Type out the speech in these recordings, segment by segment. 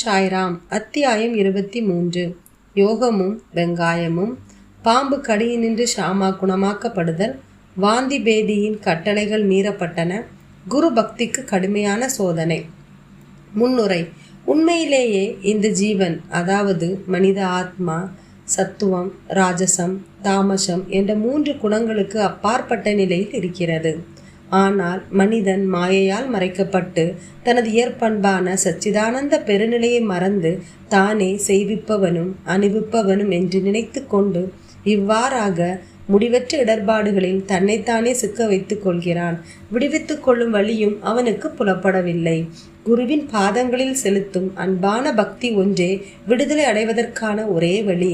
சாய்ராம். அத்தியாயம் 23. யோகமும் வெங்காயமும். பாம்பு கடியினின்று ஷாமா குணமாக்கப்படுதல். வாந்தி பேதியின் கட்டளைகள் மீறப்பட்டன. குரு பக்திக்கு கடுமையான சோதனை. முன்னுரை. உண்மையிலேயே இந்த ஜீவன், அதாவது மனித ஆத்மா, சத்துவம், ராஜசம், தாமசம் என்ற 3 குணங்களுக்கு அப்பாற்பட்ட நிலையில் இருக்கிறது. ஆனால் மனிதன் மாயையால் மறைக்கப்பட்டு தனது இயற்பண்பான சச்சிதானந்த பெருநிலையை மறந்து தானே செய்விப்பவனும் அணிவிப்பவனும் என்று நினைத்து கொண்டு இவ்வாறாக முடிவற்ற இடர்பாடுகளில் தன்னைத்தானே சிக்க வைத்துக் கொள்கிறான். விடுவித்துக் கொள்ளும் வழியும் அவனுக்கு புலப்படவில்லை. குருவின் பாதங்களில் செலுத்தும் அன்பான பக்தி ஒன்றே விடுதலை அடைவதற்கான ஒரே வழி.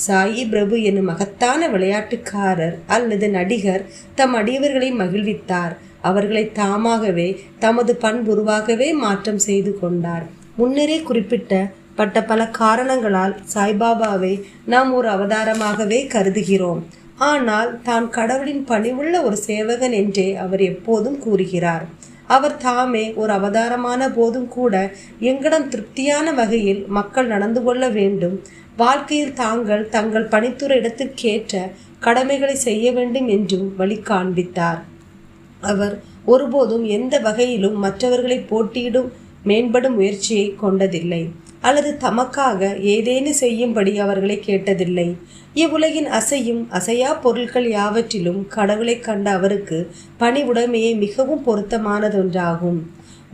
சாயி பிரபு எனும் மகத்தான விளையாட்டுக்காரர் அல்லது நடிகர் தம் அடியவர்களை மகிழ்வித்தார். அவர்களை தாமாகவே தமது பண்புருவாகவே மாற்றம் செய்து கொண்டார். முன்னரே குறிப்பிட்ட பல காரணங்களால் சாய்பாபாவை நாம் ஒரு அவதாரமாகவே கருதுகிறோம். ஆனால் தான் கடவுளின் பணிவுள்ள ஒரு சேவகன் என்றே அவர் எப்போதும் கூறுகிறார். அவர் தாமே ஒரு அவதாரமான போதும் கூட எங்களிடம் திருப்தியான வகையில் மக்கள் நடந்து கொள்ள வேண்டும், வாழ்க்கையில் தங்கள் பணித்துறை இடத்திற்கேற்ற கடமைகளை செய்ய வேண்டும் என்றும் வழி காண்பித்தார். அவர் ஒருபோதும் எந்த வகையிலும் மற்றவர்களை போட்டியிடும் மேம்படும் முயற்சியை கொண்டதில்லை, அல்லது தமக்காக ஏதேனும் செய்யும்படி அவர்களை கேட்டதில்லை. இவ்வுலகின் அசையும் அசையா பொருட்கள் யாவற்றிலும் கடவுளை கண்ட அவருக்கு பணிவுடைமையே மிகவும் பொருத்தமானதொன்றாகும்.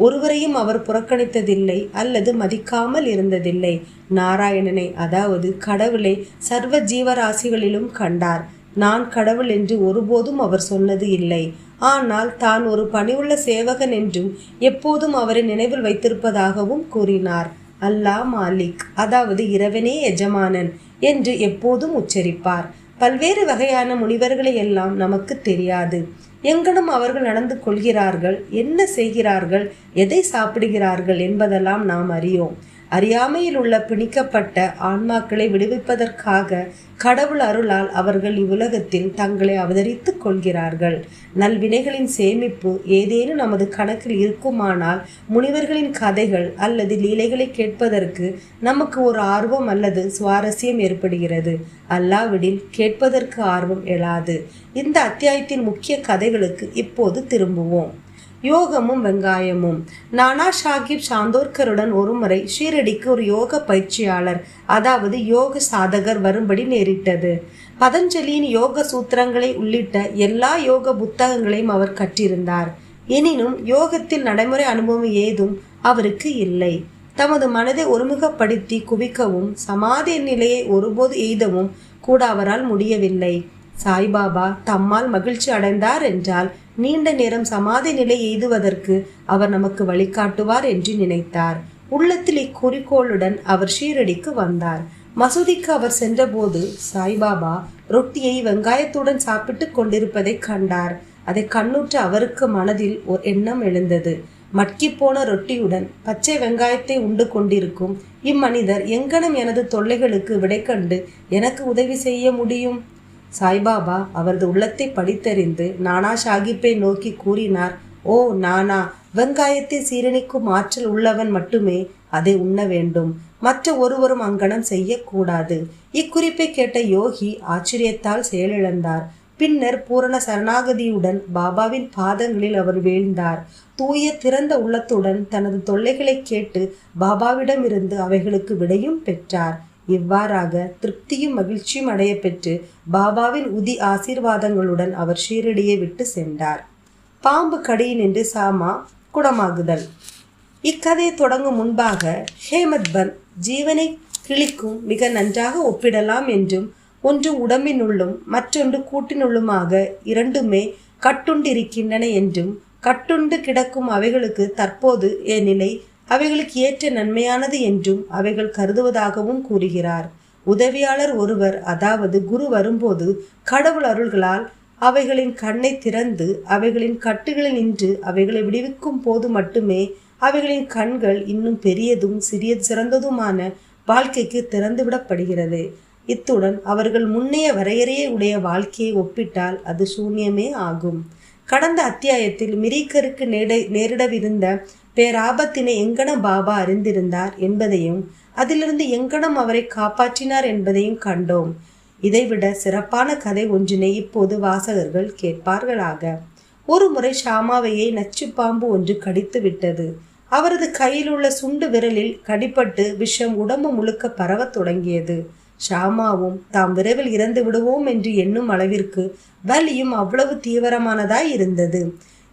ஒருவரையும் அவர் புறக்கணித்ததில்லை அல்லது மதிக்காமல் இருந்ததில்லை. நாராயணனை, அதாவது கடவுளை சர்வ ஜீவராசிகளிலும் கண்டார். நான் கடவுள் என்று ஒருபோதும் அவர் சொன்னது இல்லை. ஆனால் தான் ஒரு பணிவுள்ள சேவகன் என்றும் எப்போதும் அவரை நினைவில் வைத்திருப்பதாகவும் கூறினார். அல்லாஹ் மாலிக், அதாவது இறைவனே எஜமானன் என்று எப்போதும் உச்சரிப்பார். பல்வேறு வகையான முனிவர்களை எல்லாம் நமக்கு தெரியாது. எங்கனும் அவர்கள் நடந்து கொள்கிறார்கள், என்ன செய்கிறார்கள், எதை சாப்பிடுகிறார்கள் என்பதெல்லாம் நாம் அறியோம். அறியாமையில் உள்ள பிணிக்கப்பட்ட ஆன்மாக்களை விடுவிப்பதற்காக கடவுள் அருளால் அவர்கள் இவ்வுலகத்தில் தங்களை அவதரித்துக் கொள்கிறார்கள். நல்வினைகளின் சேமிப்பு ஏதேனும் நமது கணக்கில் இருக்குமானால் முனிவர்களின் கதைகள் அல்லது லீலைகளை கேட்பதற்கு நமக்கு ஒரு ஆர்வம் அல்லது சுவாரஸ்யம் ஏற்படுகிறது. அல்லாவிடில் கேட்பதற்கு ஆர்வம் எழாது. இந்த அத்தியாயத்தின் முக்கிய கதைகளுக்கு இப்போது திரும்புவோம். யோகமும் வெங்காயமும். நானா சாஹிப் சாந்தோர்கருடன் ஒருமுறை ஷீரடிக்கு ஒரு யோக பயிற்சியாளர், அதாவது யோக சாதகர் வரும்படி நேரிட்டது. பதஞ்சலியின் யோக சூத்திரங்களை உள்ளிட்ட எல்லா யோக புத்தகங்களையும் அவர் கற்றிருந்தார். எனினும் யோகத்தில் நடைமுறை அனுபவம் ஏதும் அவருக்கு இல்லை. தமது மனதை ஒருமுகப்படுத்தி குவிக்கவும் சமாதி நிலையை ஒருபோது எய்தவும் கூட அவரால் முடியவில்லை. சாய்பாபா தம்மால் மகிழ்ச்சி அடைந்தார் என்றால் நீண்ட நேரம் சமாதி நிலை எய்துவதற்கு அவர் நமக்கு வழிகாட்டுவார் என்று நினைத்தார். உள்ளத்தில் இக்குறிக்கோளுடன் அவர் ஷீரடிக்கு வந்தார். மசூதிக்கு அவர் சென்றபோது சாய்பாபா ரொட்டியை வெங்காயத்துடன் சாப்பிட்டு கொண்டிருப்பதை கண்டார். அதை கண்ணுற்ற அவருக்கு மனதில் ஒரு எண்ணம் எழுந்தது. மட்கி போன ரொட்டியுடன் பச்சை வெங்காயத்தை உண்டு கொண்டிருக்கும் இம்மனிதர் எங்கனும் எனது தொல்லைகளுக்கு விடை கண்டு எனக்கு உதவி செய்ய முடியும்? சாய்பாபா அவரது உள்ளத்தை படித்தறிந்து நானா சாஹிப்பை நோக்கி கூறினார். ஓ நானா, வெங்காயத்தை சீரணிக்கும் ஆற்றல் உள்ளவன் மட்டுமே அதை உண்ண வேண்டும், மற்ற ஒருவரும் அங்கனம் செய்யக்கூடாது. இக்குறிப்பை கேட்ட யோகி ஆச்சரியத்தால் செயலிழந்தார். பின்னர் பூரண சரணாகதியுடன் பாபாவின் பாதங்களில் அவர் வீழ்ந்தார். தூய திறந்த உள்ளத்துடன் தனது தொல்லைகளை கேட்டு பாபாவிடமிருந்து அவைகளுக்கு விடையும் பெற்றார். இவ்வாறாக திருப்தியும் மகிழ்ச்சியும் அடைய பெற்று பாபாவின் உதி ஆசீர்வாதங்களுடன் அவர் ஷீரடியை விட்டு சென்றார். பாம்பு கடியினின்று சாமா குணமாகுதல். இக்கதை தொடங்கும் முன்பாக ஹேமத் பந்த் ஜீவனை கிழிக்கும் மிக நன்றாக ஒப்பிடலாம் என்றும், ஒன்று உடம்பினுள்ளும் மற்றொன்று கூட்டினுள்ளுமாக இரண்டுமே கட்டுண்டிருக்கின்றன என்றும், கட்டுண்டு கிடக்கும் அவைகளுக்கு தற்போது நிலை அவைகளுக்கு ஏற்ற நன்மையானது என்றும் அவைகள் கருதுவதாகவும் கூறுகிறார். உதவியாளர் ஒருவர், அதாவது குரு வரும்போது கடவுள் அருள்களால் அவைகளின் கண்ணை திறந்து அவைகளின் கட்டுகளில் நின்று அவைகளை விடுவிக்கும் போது மட்டுமே அவைகளின் கண்கள் இன்னும் பெரியதும் சிறந்ததுமான வாழ்க்கைக்கு திறந்துவிடப்படுகிறது. இத்துடன் அவர்கள் முன்னைய வரையறையை உடைய வாழ்க்கையை ஒப்பிட்டால் அது சூன்யமே ஆகும். கடந்த அத்தியாயத்தில் மிரீக்கருக்கு நேரிடவிருந்த பேராபத்தினை எங்கனம் பாபா அறிந்திருந்தார் என்பதையும் அதிலிருந்து எங்கனம் அவரை காப்பாற்றினார் என்பதையும் கண்டோம். இதைவிட சிறப்பான கதை ஒன்றினை இப்போது வாசகர்கள் கேட்பார்களாக. ஒரு முறை ஷாமாவையை நச்சு பாம்பு ஒன்று கடித்து விட்டது. அவரது கையில் உள்ள சுண்டு விரலில் கடிப்பட்டு விஷம் உடம்பு முழுக்க பரவத் தொடங்கியது. ஷாமாவும் தாம் விரைவில் இறந்து விடுவோம் என்று எண்ணும் அளவிற்கு வலியும் அவ்வளவு தீவிரமானதாய் இருந்தது.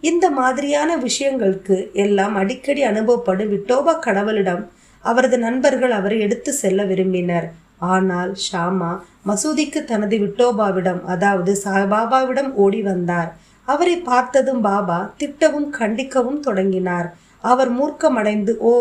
இந்த மாதிரியான விஷயங்களுக்கு எல்லாம் அடிக்கடி அனுபவப்படும் விட்டோபா கடவுளிடம் அவரது நண்பர்கள் அவரை எடுத்து செல்ல விரும்பினர். ஆனால் ஷாமா மசூதிக்கு தனது விட்டோபாவிடம், அதாவது சாய்பாபாவிடம் ஓடி வந்தார். அவரை பார்த்ததும் பாபா திட்டவும் கண்டிக்கவும் தொடங்கினார். அவர் மூர்க்கமடைந்து, ஓ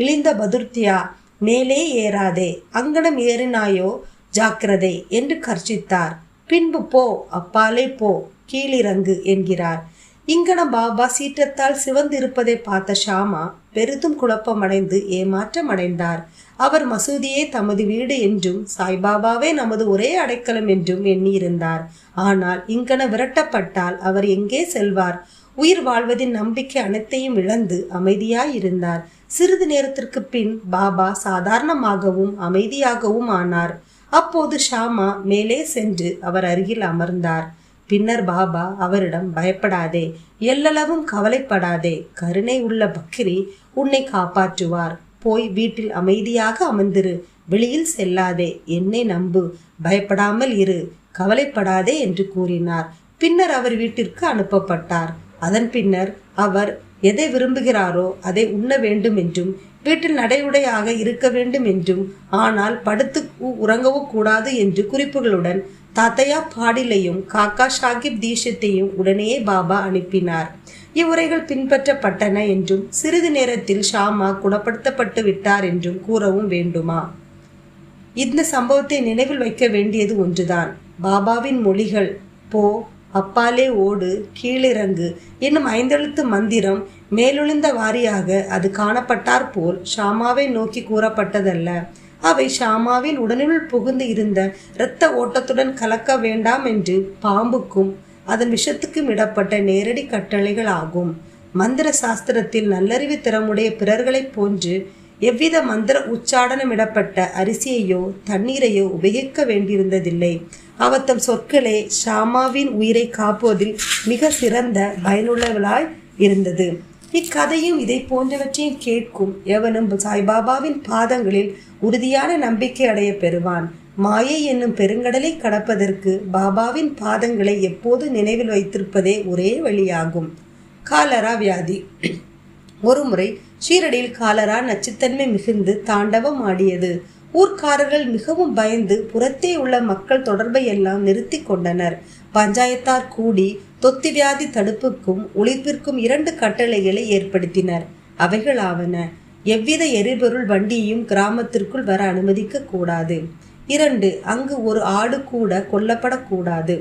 இழிந்த பதுர்த்தியா, மேலே ஏறாதே, அங்கனம் ஏறினாயோ ஜாக்கிரதை என்று கர்ச்சித்தார். பின்பு போ, அப்பாலே போ, கீழிறங்கு என்கிறார். இங்கன பாபா சீற்றத்தால் சிவந்திருப்பதை பார்த்த ஷாமா பெரிதும் குழப்பமடைந்து ஏமாற்றம் அடைந்தார். அவர் மசூதியே தமது வீடு என்றும் சாய்பாபாவே நமது ஒரே அடைக்கலம் என்றும் எண்ணியிருந்தார். ஆனால் இங்கன விரட்டப்பட்டால் அவர் எங்கே செல்வார்? உயிர் வாழ்வதின் நம்பிக்கை அனைத்தையும் இழந்து அமைதியாயிருந்தார். சிறிது நேரத்திற்கு பின் பாபா சாதாரணமாகவும் அமைதியாகவும் ஆனார். அப்போது ஷாமா மேலே சென்று அவர் அருகில் அமர்ந்தார். பின்னர் பாபா அவரிடம், பயப்படாதே, எல்லளவும் கவலைப்படாதே, கருணை உள்ள பக்கிரி உன்னை காப்பாற்றுவார். போய் வீட்டில் அமைதியாக அமர்ந்திரு, வெளியில் செல்லாதே, என்னை நம்பு, பயப்படாமல் இரு, கவலைப்படாதே என்று கூறினார். பின்னர் அவர் வீட்டிற்கு அனுப்பப்பட்டார். அதன் பின்னர் அவர் எதை விரும்புகிறாரோ அதை உண்ண வேண்டும் என்றும், வீட்டில் நடையுடையாக இருக்க வேண்டும் என்றும், ஆனால் படுத்து உறங்கவோ கூடாது என்று குறிப்புகளுடன் தாத்தையா பாடிலையும் காக்கா ஷாகிப் தீஷத்தையும் உடனே பாபா அனுப்பினார். இவ்வுரைகள் பின்பற்றப்பட்டன என்றும் சிறிது நேரத்தில் ஷாமா குணப்படுத்தப்பட்டு விட்டார் என்றும் கூறவும் வேண்டுமா? இந்த சம்பவத்தை நினைவில் வைக்க வேண்டியது ஒன்றுதான். பாபாவின் மொழிகள் போ, அப்பாலே ஓடு, கீழிறங்கு என்னும் 5 எழுத்து மந்திரம் மேலொழிந்த வாரியாக அது காணப்பட்டார் போல் ஷாமாவை நோக்கி கூறப்பட்டதல்ல. அவை ஷாமாவின் உடலினுள் புகுந்து இருந்த இரத்த ஓட்டத்துடன் கலக்க வேண்டாம் என்று பாம்புக்கும் அதன் விஷத்துக்கும் இடப்பட்ட நேரடி கட்டளைகள் ஆகும். மந்திர சாஸ்திரத்தில் நல்லறிவு திறமுடைய பிறர்களைப் போன்று எவ்வித மந்திர உச்சாடனமிடப்பட்ட அரிசியையோ தண்ணீரையோ உபயோகிக்க வேண்டியிருந்ததில்லை. அவத்தம் சொற்களே ஷாமாவின் உயிரை காப்பதில் மிக சிறந்த பயனுள்ளவளாய் இருந்தது. இக்கதையும் இதை போன்றவற்றையும் கேட்கும் எவனும் சாய்பாபாவின் பாதங்களில் உறுதியான நம்பிக்கை அடைய பெறுவான். மாயை என்னும் பெருங்கடலை கடப்பதற்கு பாபாவின் பாதங்களை எப்போது நினைவில் வைத்திருப்பதே ஒரே வழியாகும். காலரா வியாதி. ஒருமுறை ஷீரடியில் காலரா நச்சுத்தன்மை மிகுந்து தாண்டவம் ஆடியது. ஊர்க்காரர்கள் மிகவும் பயந்து புறத்தே உள்ள மக்கள் தொடர்பை எல்லாம் நிறுத்தி கொண்டனர். பஞ்சாயத்தார் கூடி தொத்தி வியாதி தடுப்புக்கும் ஒழிப்பிற்கும் 2 கட்டளைகளை ஏற்படுத்தினர். அவைகளாவன: எவ்வித எரிபொருள் வண்டியையும் கிராமத்திற்குள் வர அனுமதிக்க கூடாது. 2, அங்கு ஒரு ஆடு கூட கொல்லப்படக்கூடாது.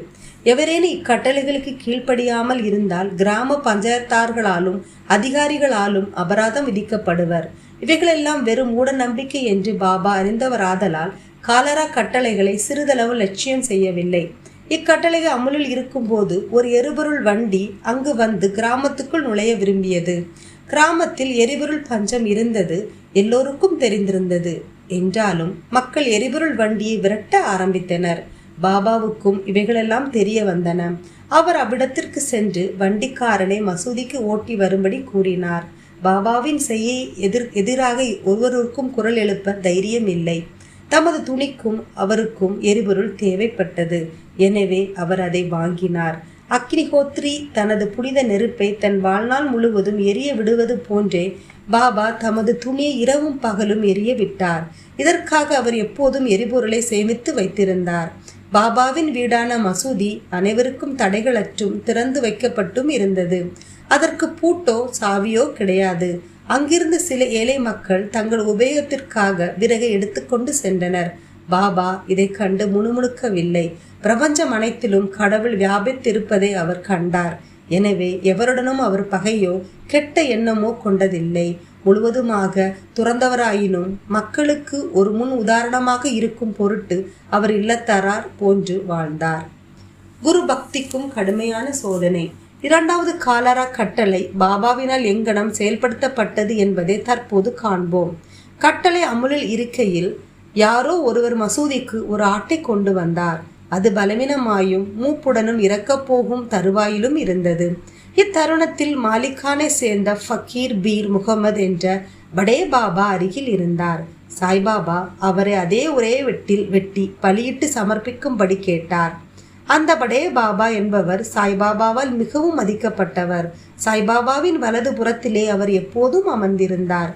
எவரேனும் இக்கட்டளைகளுக்கு கீழ்ப்படியாமல் இருந்தால் கிராம பஞ்சாயத்தார்களாலும் அதிகாரிகளாலும் அபராதம் விதிக்கப்படுவர். இவைகளெல்லாம் வெறும் மூட நம்பிக்கை என்று பாபா அறிந்தவராதலால் காலரா கட்டளைகளை சிறிதளவு லட்சியம் செய்யவில்லை. இக்கட்டளைகள் அமலில் இருக்கும்போது ஒரு எரிபொருள் வண்டி அங்கு வந்து கிராமத்துக்குள் நுழைய விரும்பியது. கிராமத்தில் எரிபொருள் பஞ்சம் இருந்தது எல்லோருக்கும் தெரிந்திருந்தது. என்றாலும் மக்கள் எரிபொருள் வண்டியை விரட்ட ஆரம்பித்தனர். பாபாவுக்கும் இவைகளெல்லாம் தெரிய வந்தன. அவர் அவ்விடத்திற்கு சென்று வண்டிக்காரனை மசூதிக்கு ஓட்டி வரும்படி கூறினார். பாபாவின் செய்யை எதிராக ஒருவருக்கும் குரல் எழுப்ப தைரியம் இல்லை. தமது துணிக்கும் அவருக்கும் எரிபொருள் தேவைப்பட்டது. எனவே அவர் அதை வாங்கினார். அக்னிஹோத்ரி தனது புனித நெருப்பை தன் வாழ்நாள் முழுவதும் எரிய விடுவது போன்றே பாபா தமது துணியை இரவும் பகலும் எரிய விட்டார். இதற்காக அவர் எப்போதும் எரிபொருளை சேமித்து வைத்திருந்தார். பாபாவின் வீடான மசூதி அனைவருக்கும் தடைகளற்றும் திறந்து வைக்கப்பட்டும் இருந்தது. அதற்கு பூட்டோ சாவியோ கிடையாது. அங்கிருந்து சில ஏழை மக்கள் தங்கள் உபயோகத்திற்காக விறகை எடுத்துக்கொண்டு சென்றனர். பாபா இதை கண்டு முணுமுணுக்கவில்லை. பிரபஞ்சம் அனைத்திலும் கடவுள் வியாபித்திருப்பதை அவர் கண்டார். எனவே எவருடனும் அவர் பகையோ கெட்ட எண்ணமோ கொண்டதில்லை. முழுவதுமாக துறந்தவராயினும் மக்களுக்கு ஒரு முன் உதாரணமாக இருக்கும் பொருட்டு அவர் இல்லத்தரார் போன்று வாழ்ந்தார். குரு பக்திக்கும் கடுமையான சோதனை. இரண்டாவது காலரா கட்டளை பாபாவினால் எங்கனம் செயல்படுத்தப்பட்டது என்பதை தற்போது காண்போம். கட்டளை அமுலில் இருக்கையில் யாரோ ஒருவர் மசூதிக்கு ஒரு ஆட்டை கொண்டு வந்தார். அது பலவீனமாயும் மூப்புடனும் இறக்கப் போகும் தருவாயிலும் இருந்தது. இத்தருணத்தில் மாலிகானை சேர்ந்த ஃபக்கீர் பீர் முகமது என்ற படே பாபா அருகில் இருந்தார். சாய்பாபா அவரை அதே ஒரே வெட்டி பலியிட்டு சமர்ப்பிக்கும்படி கேட்டார். அந்த படே பாபா என்பவர் சாய்பாபாவால் மிகவும் மதிக்கப்பட்டவர். சாய்பாபாவின் வலது புறத்திலே அவர் எப்போதும் அமர்ந்திருந்தார்.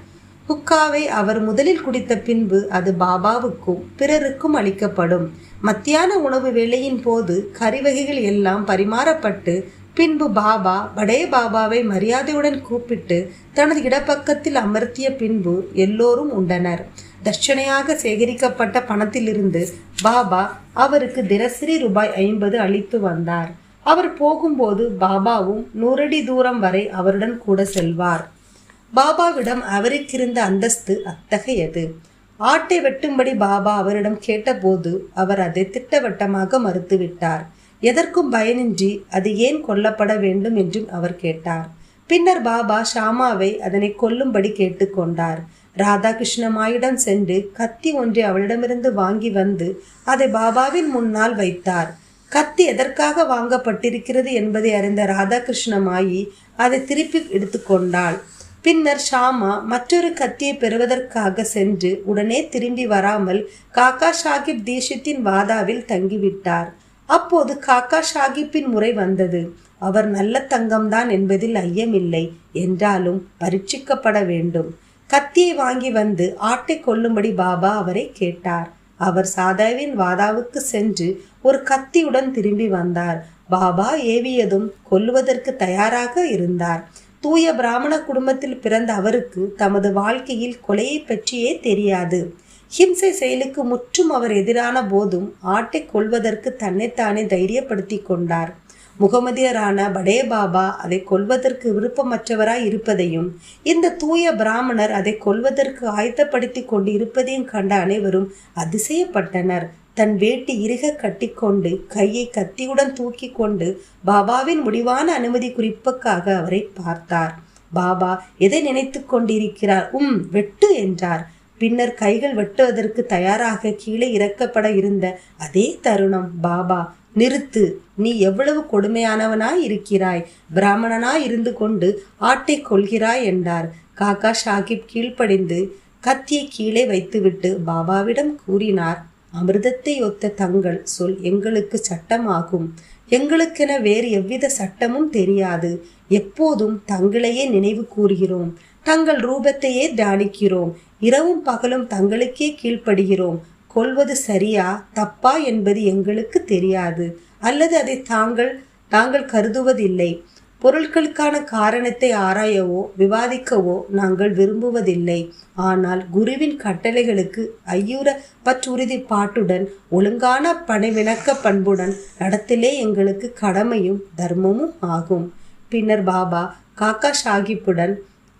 ஹுக்காவை அவர் முதலில் குடித்த பின்பு அது பாபாவுக்கும் பிறருக்கும் அளிக்கப்படும். மத்தியான உணவு வேளையின் போது கறிவகைகள் எல்லாம் பரிமாறப்பட்டு பின்பு பாபா படே பாபாவை மரியாதையுடன் கூப்பிட்டு தனது இடப்பக்கத்தில் அமர்த்திய பின்பு எல்லோரும் உண்டனர். தட்சணையாக சேகரிக்கப்பட்ட பணத்திலிருந்து பாபா அவருக்கு தினசரி ரூபாய் 50 அளித்து வந்தார். அவர் போகும்போது பாபாவும் 100 அடி தூரம் வரை அவருடன் கூட செல்வார். பாபாவிடம் அவருக்கிருந்த அந்தஸ்து அத்தகையது. ஆட்டை வெட்டும்படி பாபா அவரிடம் கேட்டபோது அவர் அதை திட்டவட்டமாக மறுத்துவிட்டார். எதற்கும் பயனின்றி அது ஏன் கொல்லப்பட வேண்டும் என்றும் அவர் கேட்டார். பின்னர் பாபா ஷாமாவை அதனை கொல்லும்படி கேட்டுக்கொண்டார். ராதாகிருஷ்ணமாயிடம் சென்று கத்தி ஒன்றை அவளிடமிருந்து வாங்கி வந்து அதை பாபாவின் முன்னால் வைத்தார். கத்தி எதற்காக வாங்கப்பட்டிருக்கிறது என்பதை அறிந்த ராதாகிருஷ்ணமாயி அதை திருப்பி எடுத்துக்கொண்டாள். பின்னர் ஷாமா மற்றொரு கத்தியை பெறுவதற்காக சென்று உடனே திரும்பி வராமல் காக்கா சாஹிப் தீஷித்தின் வாதாவில் தங்கிவிட்டார். அப்போது காக்கா சாஹிப்பின் முறை வந்தது. அவர் நல்ல தங்கம்தான் என்பதில் ஐயமில்லை, என்றாலும் பரீட்சிக்கப்பட வேண்டும். கத்தியை வாங்கி வந்து ஆட்டை கொல்லும்படி பாபா அவரை கேட்டார். அவர் சாதாவின் வாதாவுக்கு சென்று ஒரு கத்தியுடன் திரும்பி வந்தார். பாபா ஏவியதும் கொல்லுவதற்கு தயாராக இருந்தார். தூய பிராமண குடும்பத்தில் பிறந்த அவருக்கு தமது வாழ்க்கையில் கொலையை பற்றியே தெரியாது. ஹிம்சை செயலுக்கு முற்றும் அவர் எதிரான போதும் ஆட்டை கொல்வதற்கு தன்னைத்தானே தைரியப்படுத்தி கொண்டார். முகமதியரான படே பாபா அதை கொல்வதற்கு விருப்பமற்றவராய் இருப்பதையும் இந்த தூய பிராமணர் அதை கொல்வதற்கு ஆயத்தப்படுத்தி கொண்டு இருப்பதையும் கண்ட அனைவரும் அதிசயப்பட்டனர். தன் வேட்டி இறுக கட்டிக்கொண்டு கையை கத்தியுடன் தூக்கி கொண்டு பாபாவின் முடிவான அனுமதி குறிப்புக்காக அவரை பார்த்தார். பாபா எதை நினைத்து கொண்டிருக்கிறார்? வெட்டு என்றார். பின்னர் கைகள் வெட்டுவதற்கு தயாராக கீழே இறக்கப்பட இருந்த அதே தருணம் பாபா, நிறுத்து, நீ எவ்வளவு கொடுமையானவனாய் இருக்கிறாய், பிராமணனாய் இருந்து கொண்டு ஆட்டை கொள்கிறாய் என்றார். காக்கா சாஹிப் கீழ்ப்படிந்து கத்தியை கீழே வைத்துவிட்டு பாபாவிடம் கூறினார், அமிர்தத்தை ஒத்த தங்கள் சொல் எங்களுக்கு சட்டமாகும். எங்களுக்கென வேறு எவ்வித சட்டமும் தெரியாது. எப்போதும் தங்களையே நினைவு கூறுகிறோம். தங்கள் ரூபத்தையே தியானிக்கிறோம். இரவும் பகலும் தங்களுக்கே கீழ்ப்படுகிறோம். கொல்வது சரியா தப்பா என்பது எங்களுக்கு தெரியாது, அல்லது அதை தாங்கள் கருதுவதில்லை. பொருட்களுக்கான காரணத்தை ஆராயவோ விவாதிக்கவோ நாங்கள் விரும்புவதில்லை. ஆனால் குருவின் கட்டளைகளுக்கு ஐயுற பற்றுறுதிப்பாட்டுடன் ஒழுங்கான பணிவிணக்க பண்புடன் நடத்திலே எங்களுக்கு கடமையும் தர்மமும் ஆகும். பின்னர் பாபா காக்கா சாஹிப்புடன்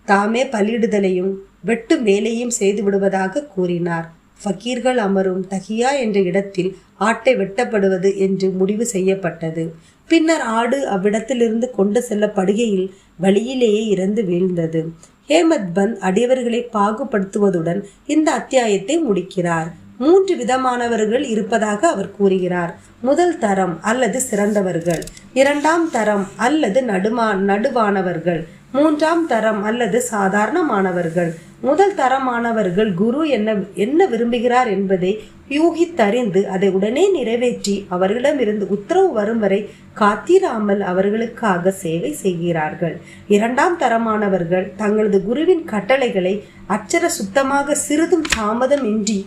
தாமே பலியிடுதலையும் வெட்டு வேலையும் செய்து விடுவதாக கூறினார். ஃபக்கீர்கள் அமரும் தகியா என்ற இடத்தில் ஆட்டை வெட்டப்படுவது என்று முடிவு செய்யப்பட்டது. பின்னர் ஆடு அவ்விடத்திலிருந்து கொண்டு செல்லப்படுகையில் வழியிலேயே இறந்து வீழ்ந்தது. ஹேமத் பந்த் அடியவர்களை பாகுபடுத்துவதுடன் இந்த அத்தியாயத்தை முடிக்கிறார். 3 விதமானவர்கள் இருப்பதாக அவர் கூறுகிறார். முதல் தரம் அல்லது சிறந்தவர்கள், 2ஆம் தரம் அல்லது நடுவானவர்கள், 3ஆம் தரம் அல்லது சாதாரணமானவர்கள். முதல் தரமானவர்கள் குரு என்ன விரும்புகிறார் என்பதை யூகித்தறிந்து அதை உடனே நிறைவேற்றி அவர்களிடமிருந்து உத்தரவு வரும் வரை காத்திராமல் அவர்களுக்காக சேவை செய்கிறார்கள். 2ஆம் தரமானவர்கள் தங்களது குருவின் கட்டளைகளை அச்சர சுத்தமாக சிறிதும் தாமதம் இன்றி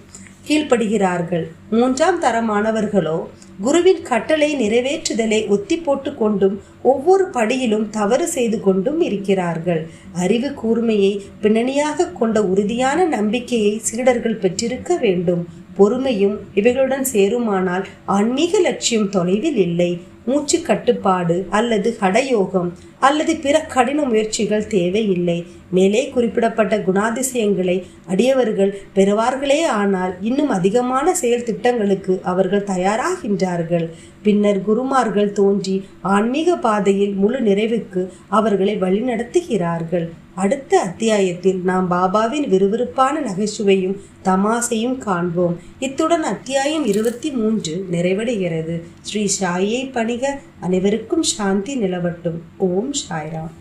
கீழ்ப்படுகிறார்கள். 3ஆம் தரமானவர்களோ குருவின் கட்டளை நிறைவேற்றுதலை ஒத்தி போட்டு கொண்டும் ஒவ்வொரு படியிலும் தவறு செய்து கொண்டும் இருக்கிறார்கள். அறிவு கூர்மையை பின்னணியாக கொண்ட உறுதியான நம்பிக்கையை சீடர்கள் பெற்றிருக்க வேண்டும். பொறுமையும் இவைகளுடன் சேருமானால் ஆன்மீக லட்சியம் தொலைவில் இல்லை. மூச்சு கட்டுப்பாடு அல்லது ஹடயோகம் அல்லது பிற கடின முயற்சிகள் தேவையில்லை. மேலே குறிப்பிடப்பட்ட குணாதிசயங்களை அடியவர்கள் பெறுவார்களே ஆனால் இன்னும் அதிகமான செயல் திட்டங்களுக்கு அவர்கள் தயாராகின்றார்கள். பின்னர் குருமார்கள் தோன்றி ஆன்மீக பாதையில் முழு நிறைவுக்கு அவர்களை வழிநடத்துகிறார்கள். அடுத்த அத்தியாயத்தில் நாம் பாபாவின் விறுவிறுப்பான நகைச்சுவையும் தமாசையும் காண்போம். இத்துடன் அத்தியாயம் 23 நிறைவடைகிறது. ஸ்ரீ சாயை பணிக. அனைவருக்கும் சாந்தி நிலவட்டும். ஓம் சாய்ராம்.